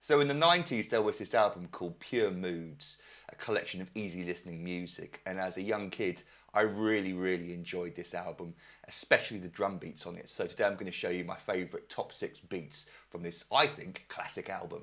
So in the 90s there was this album called Pure Moods, a collection of easy listening music, and as a young kid I really enjoyed this album, especially the drum beats on it. So today I'm going to show you my favourite top 6 beats from this, I think, classic album.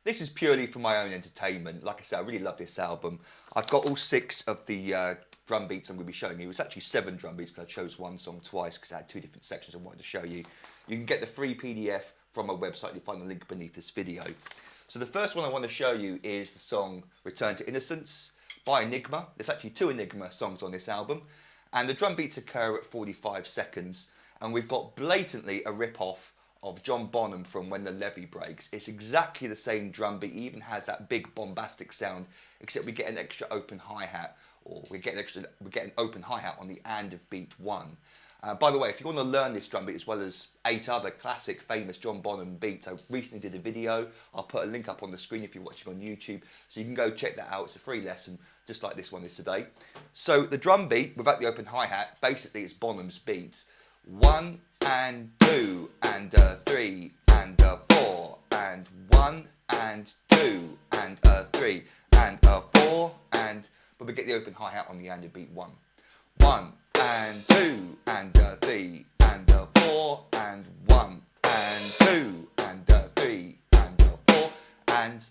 This is purely for my own entertainment. Like I said, I really love this album. I've got all 6 of the drum beats I'm going to be showing you. It's actually 7 drum beats because I chose one song twice because I had 2 different sections I wanted to show you. You can get the free PDF from my website. You'll find the link beneath this video. So the first one I want to show you is the song Return to Innocence by Enigma. There's actually 2 Enigma songs on this album. And the drum beats occur at 45 seconds. And we've got blatantly a rip-off of John Bonham from When the Levee Breaks. It's exactly the same drum beat, it even has that big bombastic sound, except we get an extra open hi-hat, or we get an open hi-hat on the end of beat 1. By the way, if you want to learn this drum beat as well as 8 other classic famous John Bonham beats, I recently did a video. I'll put a link up on the screen if you're watching on YouTube, so you can go check that out. It's a free lesson, just like this one is today. So the drum beat, without the open hi-hat, basically it's Bonham's beats. 1 and 2 and 3 and 4 and 1 and 2 and 3 and 4 and, but we get the open hi-hat on the end of beat 1. 1 and 2 and 3 and 4 and 1 and 2 and 3 and 4 and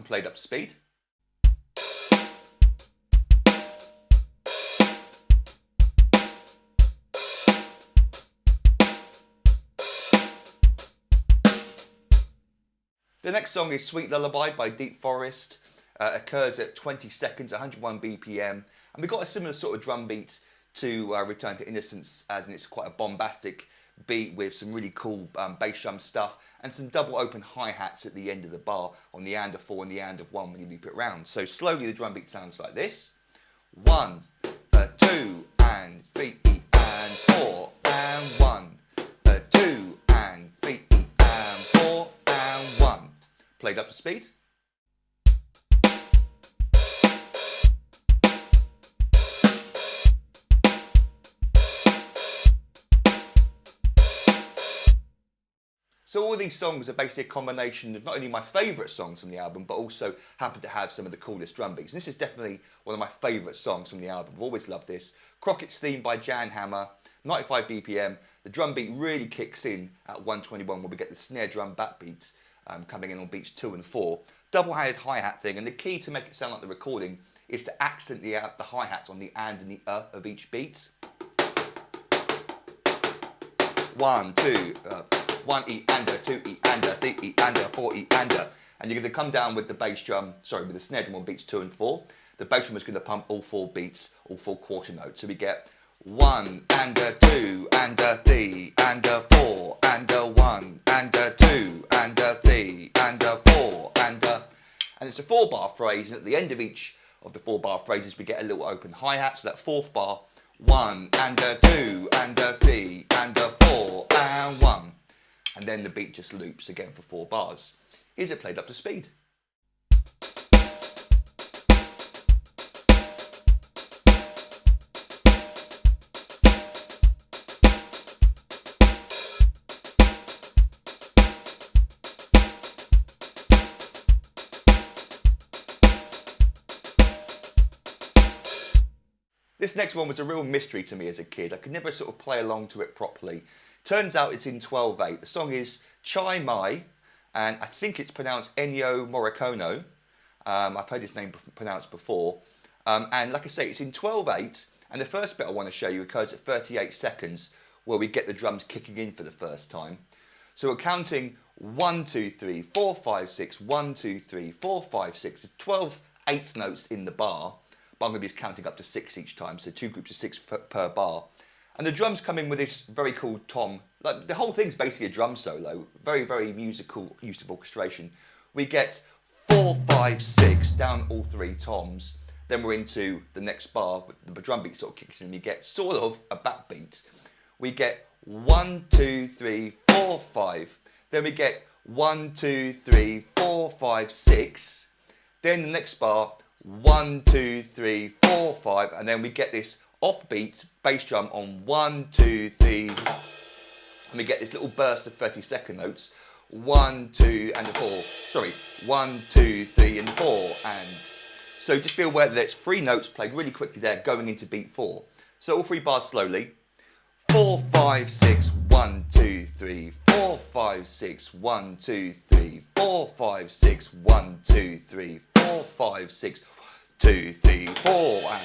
played up to speed. The next song is Sweet Lullaby by Deepforest. Occurs at 20 seconds, 101 BPM. And we've got a similar sort of drum beat to Return to Innocence, as in it's quite a bombastic beat with some really cool bass drum stuff and some double open hi-hats at the end of the bar on the and of 4 and the and of 1 when you loop it round. So slowly the drum beat sounds like this. 1, 2 and 3 and 4 and 1, 2 and 3 and 4 and 1. Played up to speed. So all these songs are basically a combination of not only my favourite songs from the album, but also happen to have some of the coolest drum beats. And this is definitely one of my favourite songs from the album. I've always loved this. Crockets theme by janhammer, 95 BPM. The drum beat really kicks in at 121 when we get the snare drum backbeats coming in on beats 2 and 4. Double-handed hi-hat thing, and the key to make it sound like the recording is to accent the hi-hats on the and the of each beat. 1, 2, 1 E and 2 E and 3 E and 4 E and you're going to come down with the bass drum, with the snare drum on beats 2 and 4. The bass drum is going to pump all 4 beats, all 4 quarter notes. So we get 1 and 2 and 3 and 4 and 1 and 2 and 3 and 4 and it's a 4-bar phrase, and at the end of each of the 4-bar phrases we get a little open hi-hat. So that 4th bar, 1 and 2 and 3 and 4 and 1, and then the beat just loops again for 4 bars. Is it played up to speed? This next one was a real mystery to me as a kid. I could never sort of play along to it properly. Turns out it's in 12/8. The song is Chai Mai, and I think it's pronounced Ennio Morricone. I've heard his name pronounced before. And like I say, it's in 12/8, and the first bit I want to show you occurs at 38 seconds, where we get the drums kicking in for the first time. So we're counting 1, 2, 3, 4, 5, 6, 1, 2, 3, 4, 5, 6. There's 12 eighth notes in the bar, but I'm going to be counting up to 6 each time, so 2 groups of 6 per bar. And the drums come in with this very cool tom like the whole thing's basically a drum solo, very, very musical use of orchestration. We get 4, 5, 6 down all 3 toms. Then we're into the next bar, the drum beat sort of kicks in. We get sort of a backbeat. We get 1, 2, 3, 4, 5. Then we get 1, 2, 3, 4, 5, 6. Then the next bar, 1, 2, 3, 4, 5. And then we get this offbeat bass drum on 1, 2, 3. And we get this little burst of 30-second notes. 1, 2, and a 4. Sorry, 1, 2, 3, and 4. And so just be aware that there's 3 notes played really quickly there going into beat 4. So all 3 bars slowly. 4, 5, 6, 1, 2, 3, 4, 5, 6, 1, 2, 3, 4, 5, 6, 1, 2, 3, 4, 5, 6, 2, 3, 4, and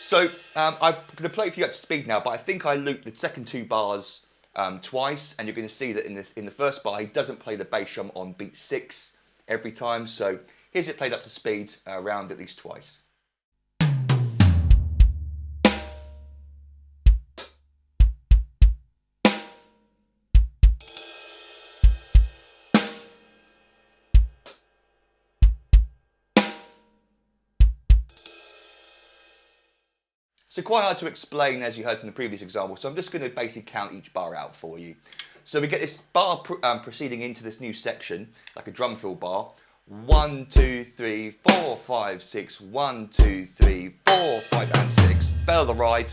so I'm going to play it for you up to speed now, but I think I looped the second 2 bars twice, and you're going to see that in the first bar he doesn't play the bass drum on beat 6 every time. So here's it played up to speed around at least twice. So quite hard to explain, as you heard from the previous example, so I'm just going to basically count each bar out for you. So we get this bar proceeding into this new section, like a drum fill bar. 1, 2, 3, 4, 5, 6, 1, 2, 3, 4, 5, and 6. Bell of the ride.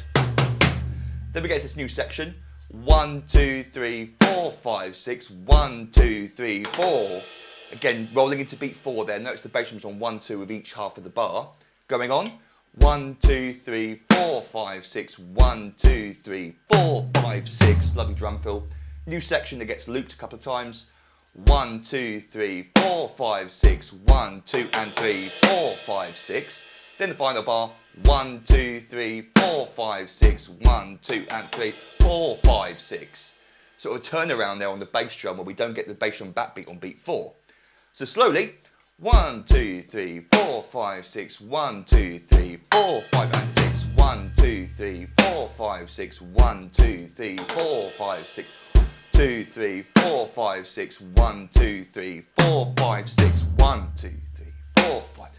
Then we get this new section. 1, 2, 3, 4, 5, 6, 1, 2, 3, 4. Again, rolling into beat 4 there. Notice the bass drum's on 1, 2 of each half of the bar. Going on. 1, 2, 3, 4, 5, 6, 1, 2, 3, 4, 5, 6. Lovely drum fill. New section that gets looped a couple of times. 1, 2, 3, 4, 5, 6, 1, 2, and 3, 4, 5, 6. Then the final bar. 1, 2, 3, 4, 5, 6, 1, 2, and 3, 4, 5, 6. Sort of turn around there on the bass drum where we don't get the bass drum backbeat on beat 4. So slowly. 1, 2, 3, 4, 5, 6, 1, 2, 3, 4, 5, and 6. 1, 2, 3, 4, 5, 6, 1, 2, 3, 4, 5, 6. 2, 3, 4, 5, 6, 1, 2, 3, 4, 5, 6, 1, 2, 3, 4, 5.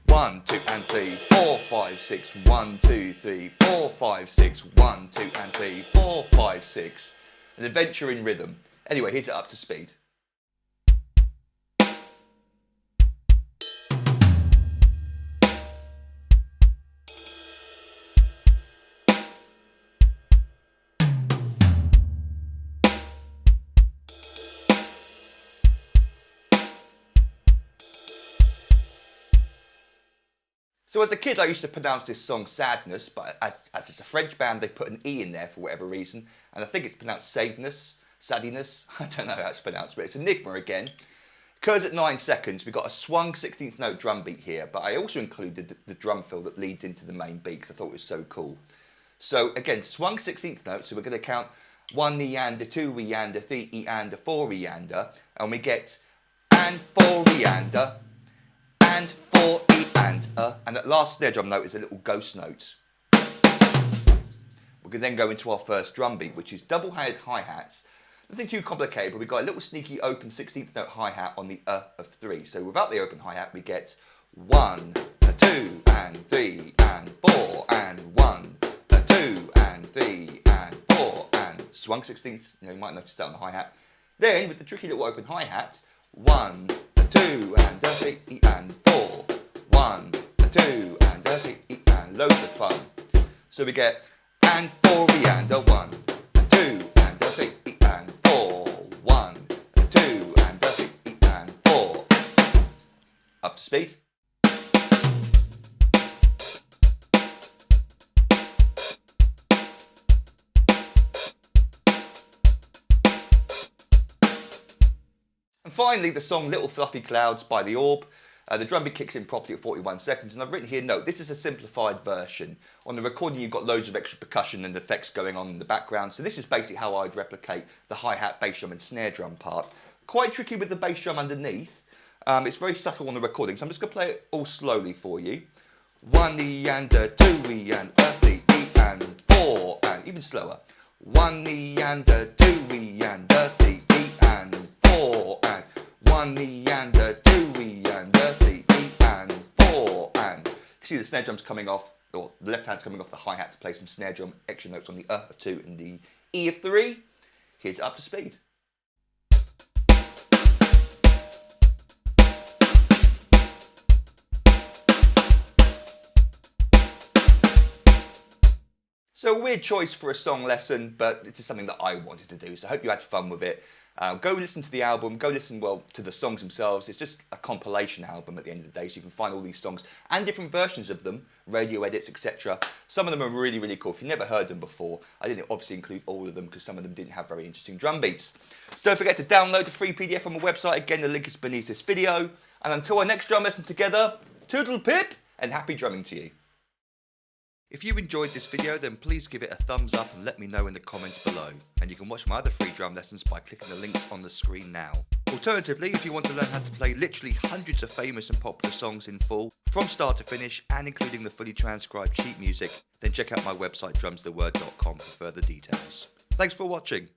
1, 2, and 3, 4, 5, 6, 1, 2, 3, 4, 5, 6, 1, 2, and 3, 4, 5, 6. An adventure in rhythm. Anyway, here's it up to speed. So as a kid, I used to pronounce this song Sadeness, but as it's a French band, they put an E in there for whatever reason, and I think it's pronounced Sadeness, Sadeness. I don't know how it's pronounced, but it's Enigma again. Occurs at 9 seconds. We've got a swung 16th note drum beat here, but I also included the drum fill that leads into the main beat because I thought it was so cool. So again, swung 16th note, so we're going to count 1 eander, 2 eander, 3 eander, 4 eander, and we get and 4 eander, and 4 and that last snare drum note is a little ghost note. We can then go into our first drum beat, which is double-headed hi-hats. Nothing too complicated, but we've got a little sneaky open 16th note hi-hat on the of 3. So without the open hi-hat, we get 1, 2, and 3, and 4, and 1, 2, and 3, and 4, and swung 16ths. You might notice that on the hi-hat. Then, with the tricky little open hi-hat, 1, 2, and 3, and 4, 1, 2, and 3, and loads of fun. So we get and 4 and 1, 2, and 3, and 4, 1, 2, and 3, and 4. Up to speed. And finally, the song Little Fluffy Clouds by theorb. The drum beat kicks in properly at 41 seconds, and I've written here, note, this is a simplified version. On the recording, you've got loads of extra percussion and effects going on in the background, so this is basically how I'd replicate the hi-hat, bass drum and snare drum part. Quite tricky with the bass drum underneath. It's very subtle on the recording, so I'm just going to play it all slowly for you. 1 E and a 2 E and a 3 E and 4, and even slower. 1 E and a 2 E and a 3 E and 4 and 1 E and a 2 E and a 3 E and 4 and. You can see the snare drum's coming off, or the left hand's coming off the hi-hat to play some snare drum extra notes on the of 2 and the E of 3. Here's up to speed. So a weird choice for a song lesson, but this is something that I wanted to do, so I hope you had fun with it. Go listen to the album, go listen, to the songs themselves. It's just a compilation album at the end of the day, so you can find all these songs and different versions of them, radio edits, etc. Some of them are really, really cool. If you've never heard them before, I didn't obviously include all of them because some of them didn't have very interesting drum beats. Don't forget to download the free PDF from my website. Again, the link is beneath this video. And until our next drum lesson together, toodle pip and happy drumming to you. If you enjoyed this video, then please give it a thumbs up and let me know in the comments below. And you can watch my other free drum lessons by clicking the links on the screen now. Alternatively, if you want to learn how to play literally hundreds of famous and popular songs in full, from start to finish, and including the fully transcribed sheet music, then check out my website drumstheword.com for further details. Thanks for watching.